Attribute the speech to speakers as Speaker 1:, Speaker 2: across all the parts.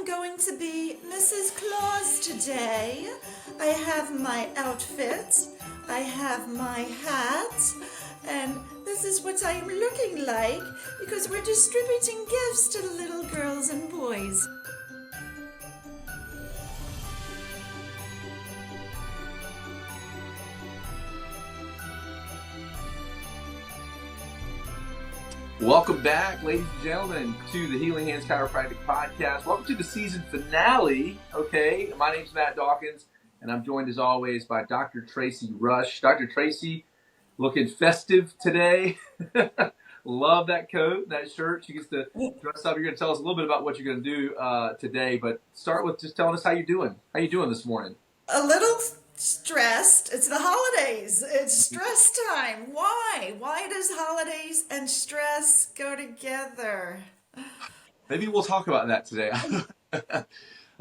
Speaker 1: am going to be Mrs. Claus today. I have my outfit, I have my hat, and this is what I'm looking like because we're distributing gifts to little girls and boys.
Speaker 2: Welcome back, ladies and gentlemen, to the Healing Hands Chiropractic Podcast. Welcome to the season finale, okay? My name's Matt Dawkins, and I'm joined as always by Dr. Tracy Rush. Dr. Tracy, looking festive today. Love that coat, that shirt. She gets to dress up. You're going to tell us a little bit about what you're going to do today, but start with just telling us how you're doing. How you doing this morning?
Speaker 1: A little stressed. It's the holidays. It's stress time. Why? Why does holidays and stress go together?
Speaker 2: Maybe we'll talk about that today.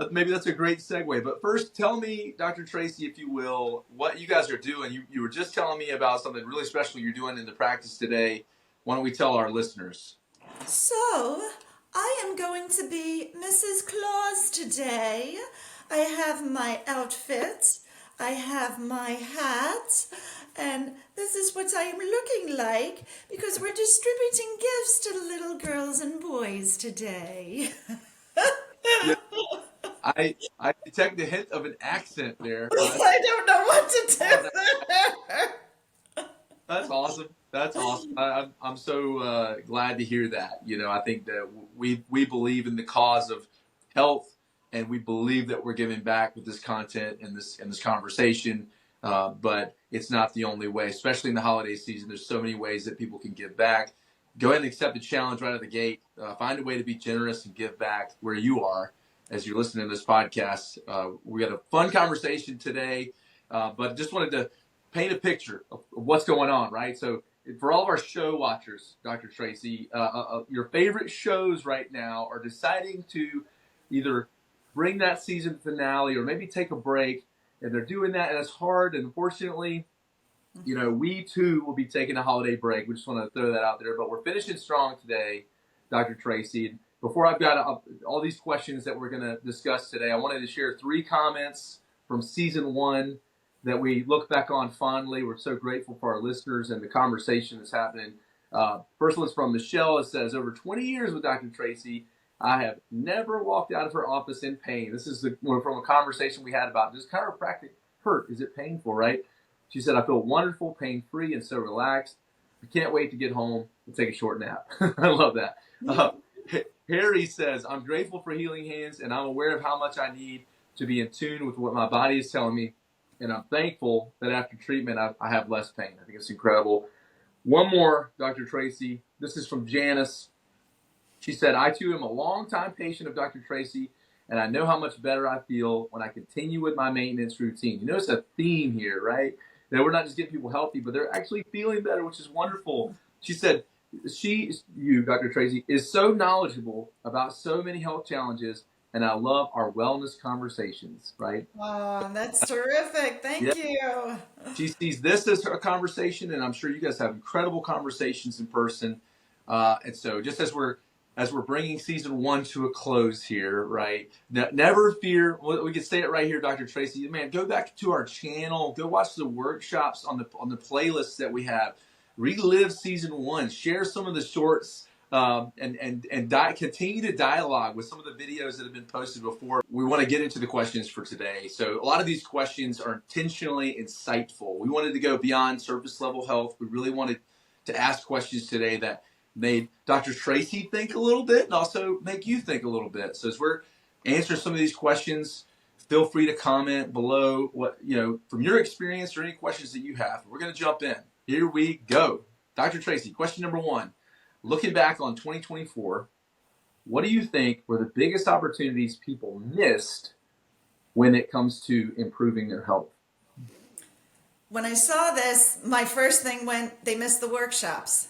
Speaker 2: Maybe that's a great segue. But first, tell me, Dr. Tracy, if you will, what you guys are doing. You were just telling me about something really special you're doing in the practice today. Why don't we tell our listeners?
Speaker 1: So, I am going to be Mrs. Claus today. I have my outfit, I have my hat, and this is what I'm looking like because we're distributing gifts to little girls and boys today.
Speaker 2: Yeah, I detect a hint of an accent there.
Speaker 1: I don't know what to do.
Speaker 2: That's awesome. That's awesome. I'm so glad to hear that. You know, I think that we believe in the cause of health, and we believe that we're giving back with this content and this conversation. But it's not the only way, especially in the holiday season. There's so many ways that people can give back. Go ahead and accept the challenge right out of the gate. Find a way to be generous and give back where you are as you're listening to this podcast. We got a fun conversation today, but just wanted to paint a picture of what's going on, right? So for all of our show watchers, Dr. Tracy, your favorite shows right now are deciding to either bring that season finale or maybe take a break, and they're doing that, and it's hard. And unfortunately, you know, we too will be taking a holiday break. We just want to throw that out there, but we're finishing strong today, Dr. Tracy. Before I've got all these questions that we're going to discuss today, I wanted to share 3 comments from season 1 that we look back on fondly. We're so grateful for our listeners and the conversation that's happening. First one's from Michelle. It says, over 20 years with Dr. Tracy, I have never walked out of her office in pain. This is from a conversation we had about, does chiropractic hurt? Is it painful, right? She said, I feel wonderful, pain-free, and so relaxed. I can't wait to get home and take a short nap. I love that. Harry says, I'm grateful for Healing Hands, and I'm aware of how much I need to be in tune with what my body is telling me. And I'm thankful that after treatment, I have less pain. I think it's incredible. One more, Dr. Tracy. This is from Janice. She said, I too am a longtime patient of Dr. Tracy, and I know how much better I feel when I continue with my maintenance routine. You notice a theme here, right? That we're not just getting people healthy, but they're actually feeling better, which is wonderful. She said, you, Dr. Tracy, is so knowledgeable about so many health challenges, and I love our wellness conversations, right?
Speaker 1: Oh, that's terrific. Thank you.
Speaker 2: She sees this as a conversation, and I'm sure you guys have incredible conversations in person. And so just as we're bringing season 1 to a close here, right? Never fear. We can say it right here, Dr. Tracy. Man, go back to our channel. Go watch the workshops on the playlists that we have. Relive season 1. Share some of the shorts. Continue to dialogue with some of the videos that have been posted before. We want to get into the questions for today. So a lot of these questions are intentionally insightful. We wanted to go beyond surface level health. We really wanted to ask questions today that made Dr. Tracy think a little bit and also make you think a little bit. So as we're answering some of these questions, feel free to comment below what, from your experience or any questions that you have. We're going to jump in. Here we go. Dr. Tracy, question number 1. Looking back on 2024, what do you think were the biggest opportunities people missed when it comes to improving their health?
Speaker 1: When I saw this, my first thing went, they missed the workshops.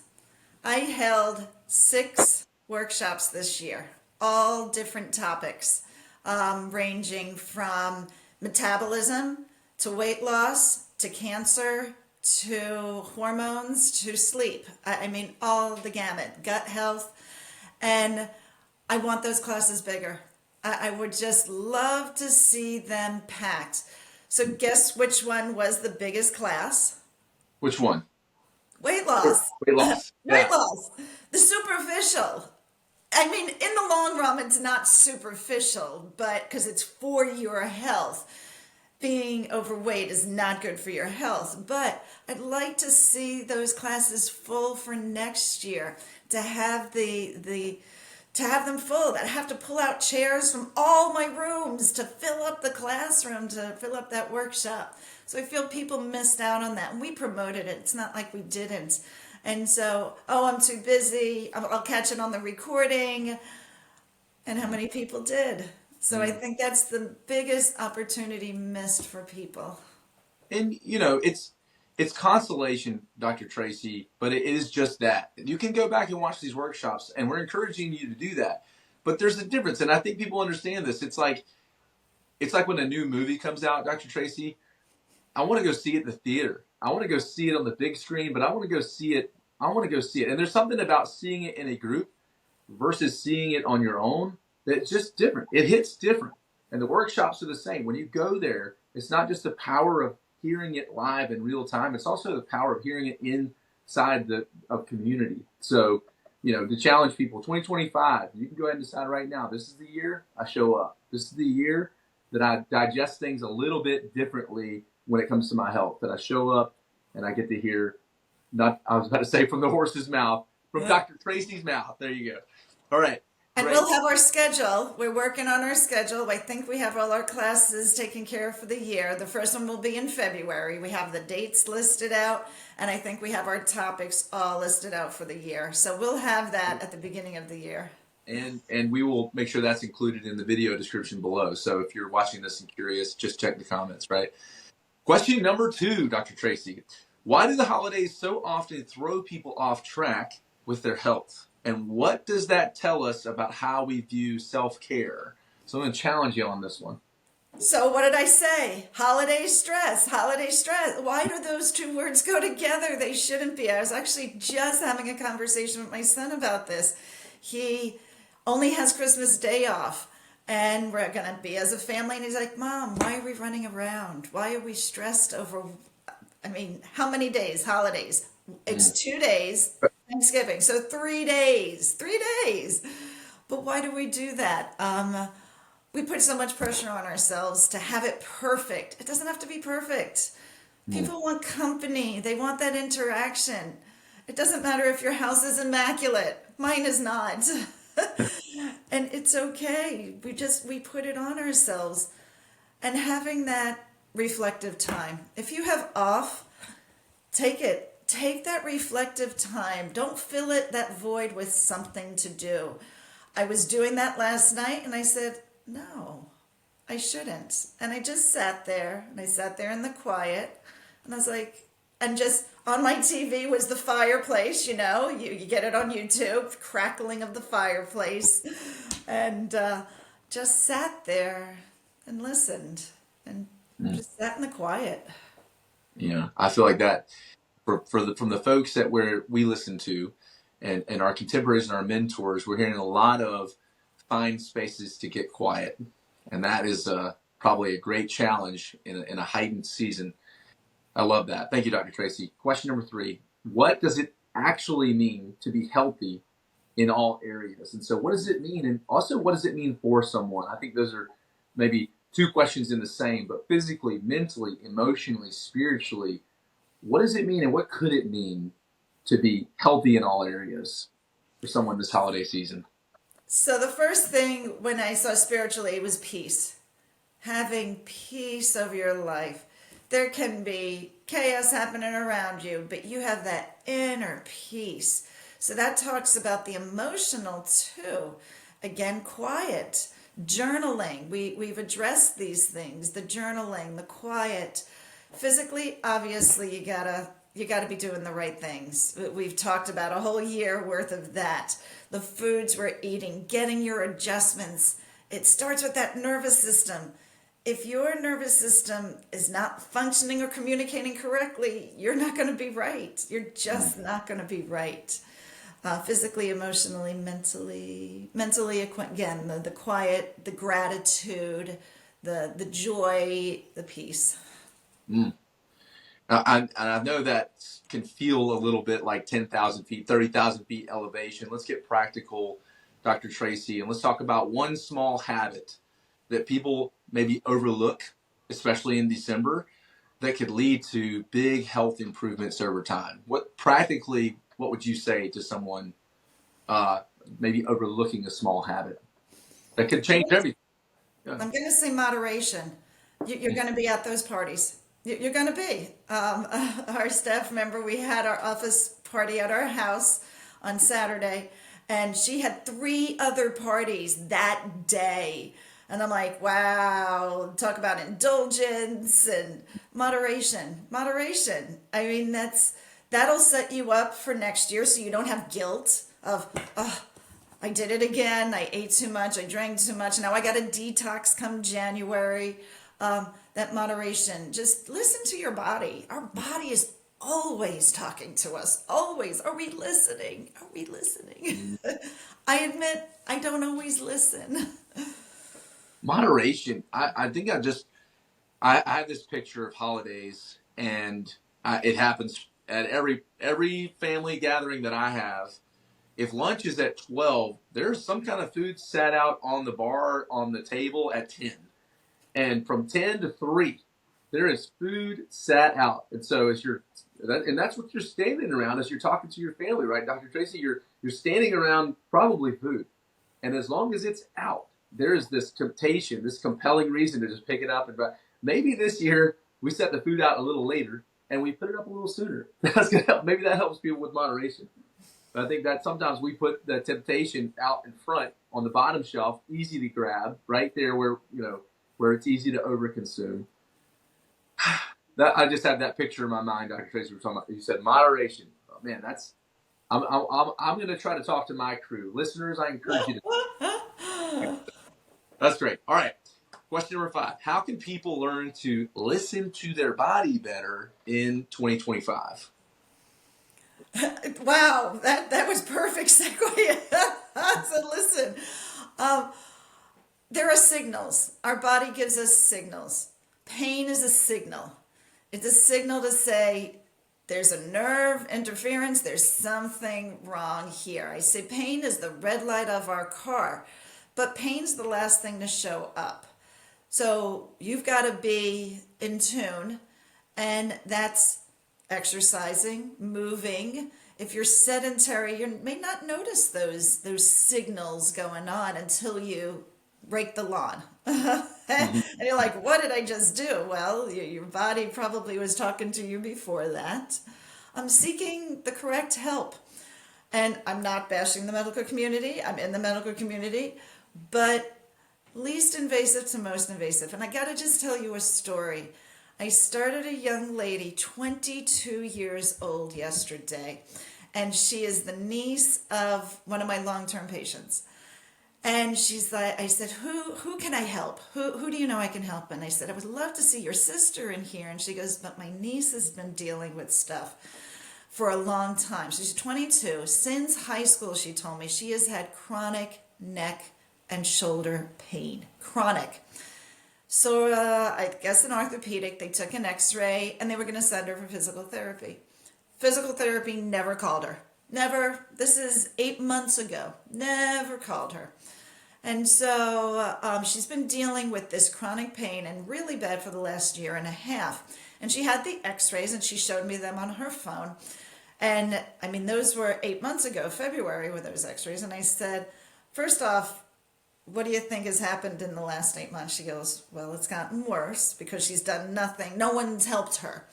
Speaker 1: I held 6 workshops this year, all different topics, ranging from metabolism to weight loss to cancer to hormones to sleep. I mean, all the gamut, gut health. And I want those classes bigger. I would just love to see them packed. So guess which one was the biggest class?
Speaker 2: Which one?
Speaker 1: Weight loss.
Speaker 2: Weight loss.
Speaker 1: Weight
Speaker 2: Yeah.
Speaker 1: loss. The superficial. I mean, in the long run, it's not superficial, but because it's for your health. Being overweight is not good for your health, but I'd like to see those classes full for next year to have to have them full. That I have to pull out chairs from all my rooms to fill up the classroom, to fill up that workshop. So I feel people missed out on that, and we promoted it. It's not like we didn't. And so, oh, I'm too busy. I'll catch it on the recording. And how many people did? So I
Speaker 2: Mm.
Speaker 1: think that's the biggest opportunity missed for people.
Speaker 2: And it's consolation, Dr. Tracy, but it is just that. You can go back and watch these workshops, and we're encouraging you to do that. But there's a difference, and I think people understand this. It's like when a new movie comes out, Dr. Tracy. I want to go see it in the theater. I want to go see it on the big screen, but I want to go see it. I want to go see it. And there's something about seeing it in a group versus seeing it on your own that's just different. It hits different. And the workshops are the same. When you go there, it's not just the power of hearing it live in real time, it's also the power of hearing it inside the of community. So, to challenge people, 2025, you can go ahead and decide right now, this is the year I show up. This is the year that I digest things a little bit differently when it comes to my health, that I show up and I get to hear, not, I was about to say from the horse's mouth, from
Speaker 1: Yeah.
Speaker 2: Dr. Tracy's mouth. There you go. All right.
Speaker 1: And
Speaker 2: Great.
Speaker 1: we'll have our schedule. We're working on our schedule. I think we have all our classes taken care of for the year. The first one will be in February. We have the dates listed out, and I think we have our topics all listed out for the year. So we'll have that at the beginning of the year.
Speaker 2: And we will make sure that's included in the video description below. So if you're watching this and curious, just check the comments, right? Question number 2, Dr. Tracy. Why do the holidays so often throw people off track with their health? And what does that tell us about how we view self-care? So I'm going to challenge you on this one.
Speaker 1: So what did I say? Holiday stress, holiday stress. Why do those two words go together? They shouldn't be. I was actually just having a conversation with my son about this. He only has Christmas Day off, and we're going to be as a family. And he's like, Mom, why are we running around? Why are we stressed over, I mean, how many days? Holidays. It's 2 days, Thanksgiving. So 3 days, 3 days. But why do we do that? We put so much pressure on ourselves to have it perfect. It doesn't have to be perfect. People want company. They want that interaction. It doesn't matter if your house is immaculate. Mine is not. And it's okay. We put it on ourselves. And having that reflective time. If you have off, take it. Take that reflective time. Don't fill that void with something to do. I was doing that last night and I said, no, I shouldn't. And I just sat there and I sat there in the quiet and I was like, and just on my TV was the fireplace, you get it on YouTube, crackling of the fireplace, and just sat there and listened and just sat in the quiet.
Speaker 2: Yeah, I feel like that from the folks that we listen to and our contemporaries and our mentors, we're hearing a lot of find spaces to get quiet. And that is probably a great challenge in a heightened season. I love that. Thank you, Dr. Tracy. Question number 3. What does it actually mean to be healthy in all areas? And so what does it mean? And also, what does it mean for someone? I think those are maybe 2 questions in the same, but physically, mentally, emotionally, spiritually, what does it mean and what could it mean to be healthy in all areas for someone this holiday season?
Speaker 1: So the first thing when I saw spiritually was peace. Having peace over your life. There can be chaos happening around you, but you have that inner peace. So that talks about the emotional too. Again, quiet, journaling. We've addressed these things, the journaling, the quiet. Physically, obviously, you gotta be doing the right things. We've talked about a whole year worth of that. The foods we're eating, getting your adjustments. It starts with that nervous system. If your nervous system is not functioning or communicating correctly, you're not going to be right. You're just not going to be right. physically, emotionally, mentally, again, the quiet, the gratitude, the joy, the peace.
Speaker 2: Mm. And I know that can feel a little bit like 10,000 feet, 30,000 feet elevation. Let's get practical, Dr. Tracy, and let's talk about one small habit that people maybe overlook, especially in December, that could lead to big health improvements over time. What would you say to someone uh, maybe overlooking a small habit that could change everything? Yeah.
Speaker 1: I'm going to say moderation. You're going to be at those parties. You're going to be. Our staff member, we had our office party at our house on Saturday, and she had 3 other parties that day. And I'm like, wow, talk about indulgence and moderation. Moderation. I mean, that'll set you up for next year so you don't have guilt of, oh, I did it again. I ate too much. I drank too much. Now I got a detox come January. That moderation. Just listen to your body. Our body is always talking to us. Always. Are we listening? Are we listening? I admit I don't always listen.
Speaker 2: Moderation. I think I have this picture of holidays, and it happens at every family gathering that I have. If lunch is at 12, there's some kind of food set out on the bar on the table at 10. And from 10 to 3, there is food sat out. And so and that's what you're standing around as you're talking to your family, right, Dr. Tracy? You're standing around probably food. And as long as it's out, there is this temptation, this compelling reason to just pick it up. And maybe this year we set the food out a little later and we put it up a little sooner. That's gonna help. Maybe that helps people with moderation. But I think that sometimes we put the temptation out in front on the bottom shelf, easy to grab, right there where it's easy to overconsume. That I just have that picture in my mind, Dr. Tracy. We're talking about. You said moderation. Oh, man, that's. I'm going to try to talk to my crew, listeners. I encourage you to. That's great. All right. Question number 5: how can people learn to listen to their body better in 2025?
Speaker 1: Wow, that was perfect segue. So listen, um, there are signals. Our body gives us signals. Pain is a signal. It's a signal to say there's a nerve interference, there's something wrong here. I say pain is the red light of our car, but pain's the last thing to show up. So you've got to be in tune, and that's exercising, moving. If you're sedentary, you may not notice those signals going on until you rake the lawn. And you're like, what did I just do? Well, your body probably was talking to you before that. I'm seeking the correct help. And I'm not bashing the medical community. I'm in the medical community, but least invasive to most invasive. And I got to just tell you a story. I started a young lady, 22 years old yesterday, and she is the niece of one of my long-term patients. And she's like, I said, who can I help? Who do you know I can help? And I said, I would love to see your sister in here. And she goes, but my niece has been dealing with stuff for a long time. She's 22. Since high school, she told me, she has had chronic neck and shoulder pain. Chronic. So I guess an orthopedic, they took an x-ray, and they were going to send her for physical therapy. Physical therapy never called her. Never. This is 8 months ago. Never called her. And so she's been dealing with this chronic pain and really bad for the last year and a half. And she had the x-rays, and she showed me them on her phone. And I mean, those were 8 months ago, February, were those x-rays. And I said, first off, what do you think has happened in the last 8 months? She goes, well, it's gotten worse because she's done nothing. No one's helped her.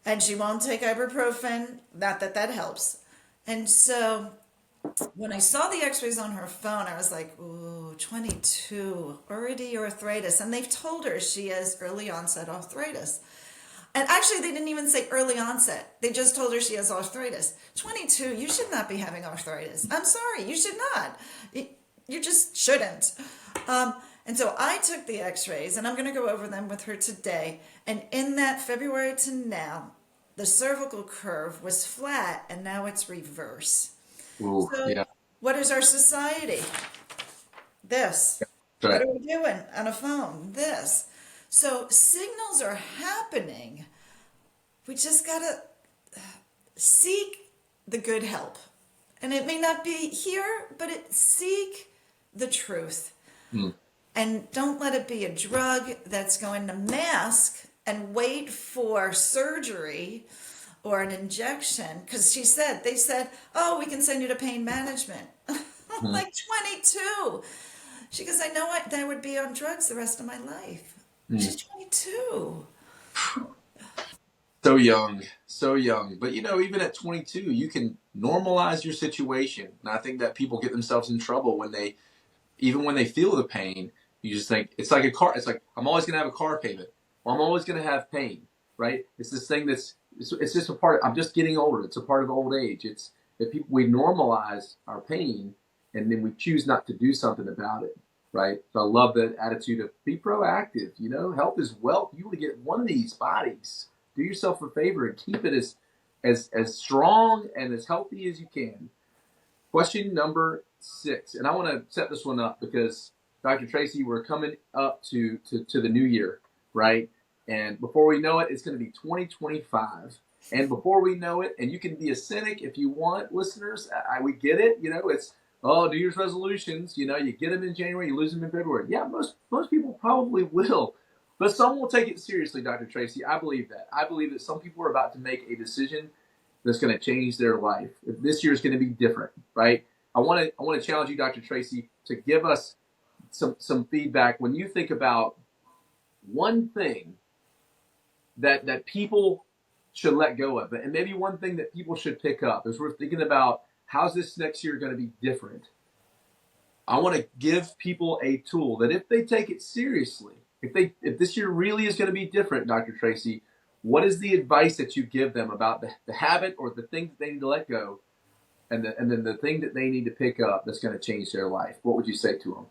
Speaker 1: And she won't take ibuprofen. Not that that helps. And so when I saw the x-rays on her phone, I was like, ooh, 22, already arthritis. And they've told her she has early onset arthritis. And actually, they didn't even say early onset. They just told her she has arthritis. 22, you should not be having arthritis. I'm sorry, you should not. You just shouldn't. And so I took the x-rays, and I'm going to go over them with her today. And in that February to now, the cervical curve was flat, and now it's reverse.
Speaker 2: Ooh,
Speaker 1: So,
Speaker 2: yeah.
Speaker 1: what is our society? This.
Speaker 2: That's
Speaker 1: What
Speaker 2: right.
Speaker 1: are we doing on a phone? This. So, signals are happening. We just got to seek the good help. And it may not be here, but seek the truth.
Speaker 2: Mm.
Speaker 1: And don't let it be a drug that's going to mask and wait for surgery or an injection. Because they said, oh, we can send you to pain management. I'm
Speaker 2: Mm.
Speaker 1: like 22. She goes, I know I would be on drugs the rest of my life.
Speaker 2: Mm.
Speaker 1: She's 22.
Speaker 2: So young, so young. But even at 22, you can normalize your situation. And I think that people get themselves in trouble when even when they feel the pain, you just think it's like a car. It's like I'm always going to have a car payment, or I'm always going to have pain, right? It's this thing it's just a part. I'm just getting older. It's a part of old age. It's that we normalize our pain, and then we choose not to do something about it, right? So I love that attitude of be proactive. Health is wealth. You only get one of these bodies. Do yourself a favor and keep it as strong and as healthy as you can. Question number 6, and I want to set this one up because Dr. Tracy, we're coming up to the new year, right? And before we know it, it's going to be 2025. And before we know it, and you can be a cynic if you want, listeners. We get it. It's New Year's resolutions. You get them in January, you lose them in February. Yeah, most people probably will, but some will take it seriously, Dr. Tracy. I believe that. I believe that some people are about to make a decision that's going to change their life. If this year is going to be different, right? I want to challenge you, Dr. Tracy, to give us some feedback when you think about one thing that people should let go of, and maybe one thing that people should pick up as we're thinking about how's this next year going to be different. I want to give people a tool that if they take it seriously, if this year really is going to be different, Dr. Tracy, what is the advice that you give them about the habit or the thing that they need to let go, and then the thing that they need to pick up that's going to change their life? What would you say to them?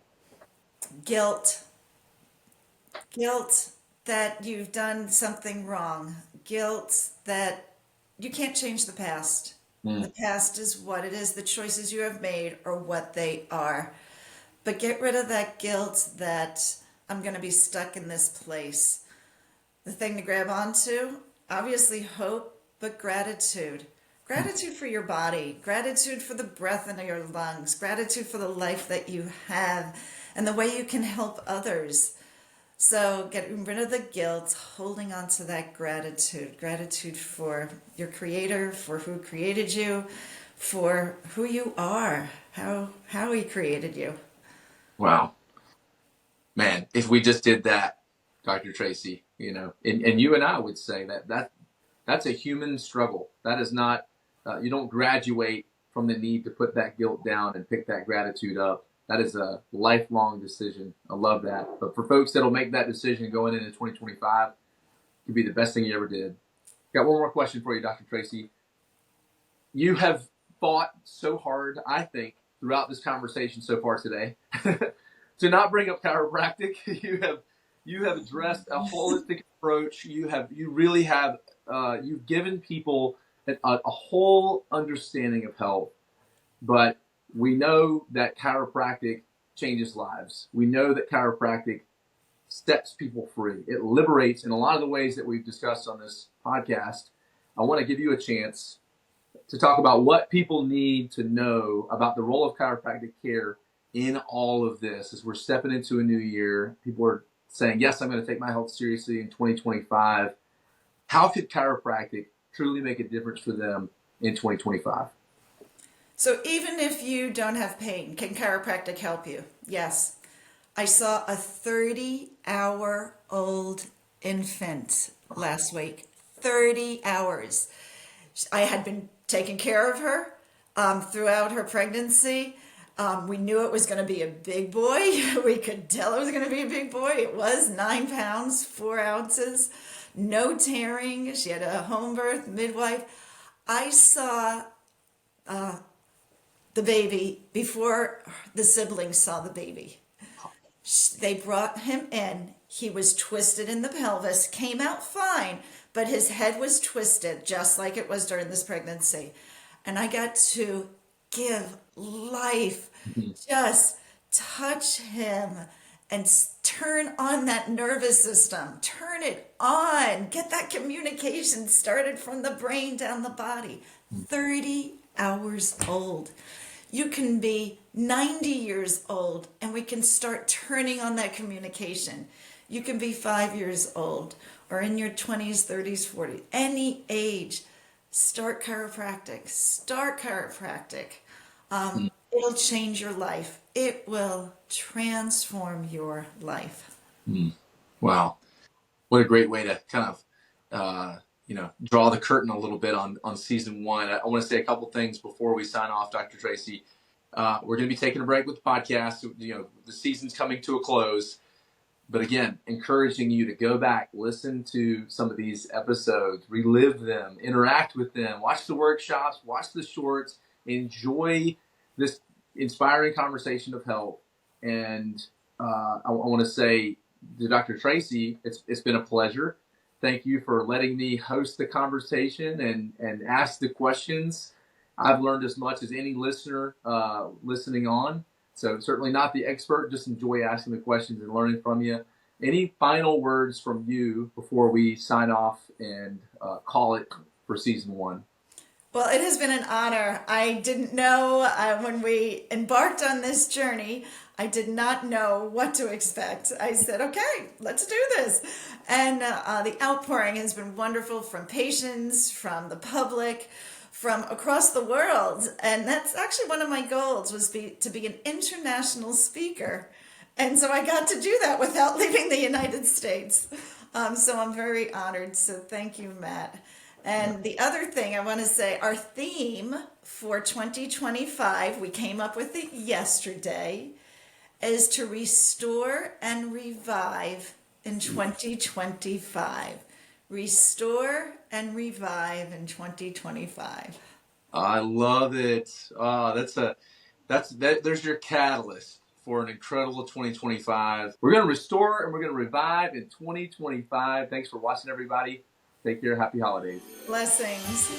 Speaker 1: Guilt. Guilt that you've done something wrong. Guilt that you can't change the past.
Speaker 2: Mm.
Speaker 1: The past is what it is. The choices you have made are what they are. But get rid of that guilt that I'm going to be stuck in this place. The thing to grab onto, obviously hope, but gratitude. Gratitude for your body, gratitude for the breath in your lungs, gratitude for the life that you have and the way you can help others. So getting rid of the guilt, holding on to that gratitude for your creator, for who created you, for who you are, how he created you.
Speaker 2: Wow, man! If we just did that, Dr. Tracy, and you and I would say that's a human struggle. That is not, you don't graduate from the need to put that guilt down and pick that gratitude up. That is a lifelong decision. I love that. But for folks that'll make that decision going into 2025, it could be the best thing you ever did. Got one more question for you, Dr. Tracy. You have fought so hard, I think, throughout this conversation so far today to not bring up chiropractic. You have addressed a holistic approach. You really have you've given people a whole understanding of health. But we know that chiropractic changes lives. We know that chiropractic sets people free. It liberates in a lot of the ways that we've discussed on this podcast. I want to give you a chance to talk about what people need to know about the role of chiropractic care in all of this as we're stepping into a new year. People are saying, yes, I'm going to take my health seriously in 2025. How could chiropractic truly make a difference for them in 2025?
Speaker 1: So even if you don't have pain, can chiropractic help you? Yes. I saw a 30-hour-old infant last week. 30 hours. I had been taking care of her throughout her pregnancy. We knew it was going to be a big boy. We could tell it was going to be a big boy. It was 9 pounds, 4 ounces, no tearing. She had a home birth, midwife. I saw the baby before the siblings saw the baby. They brought him in. He was twisted in the pelvis, came out fine, but his head was twisted just like it was during this pregnancy. And I got to give life. Just touch him and turn on that nervous system. Turn it on. Get that communication started from the brain down the body. 30 hours old. You can be 90 years old and we can start turning on that communication. You can be 5 years old or in your 20s, 30s, 40s, any age. Start chiropractic. Start chiropractic. It'll change your life. It will transform your life.
Speaker 2: Wow. What a great way to kind of, draw the curtain a little bit on season one. I want to say a couple things before we sign off, Dr. Tracy. We're going to be taking a break with the podcast. The season's coming to a close. But again, encouraging you to go back, listen to some of these episodes, relive them, interact with them, watch the workshops, watch the shorts, enjoy this inspiring conversation of health. And I want to say to Dr. Tracy, it's been a pleasure. Thank you for letting me host the conversation and ask the questions. I've learned as much as any listener listening on. So certainly not the expert, just enjoy asking the questions and learning from you. Any final words from you before we sign off and call it for season one?
Speaker 1: Well, it has been an honor. I didn't know when we embarked on this journey, I did not know what to expect. I said, okay, let's do this. And the outpouring has been wonderful from patients, from the public, from across the world. And that's actually one of my goals was to be an international speaker. And so I got to do that without leaving the United States. So I'm very honored. So thank you, Matt. And the other thing I want to say, our theme for 2025, we came up with it yesterday, is to restore and revive in 2025. Restore and revive in 2025.
Speaker 2: I love it. There's your catalyst for an incredible 2025. We're going to restore and we're going to revive in 2025. Thanks for watching, everybody. Take care. Happy holidays.
Speaker 1: Blessings.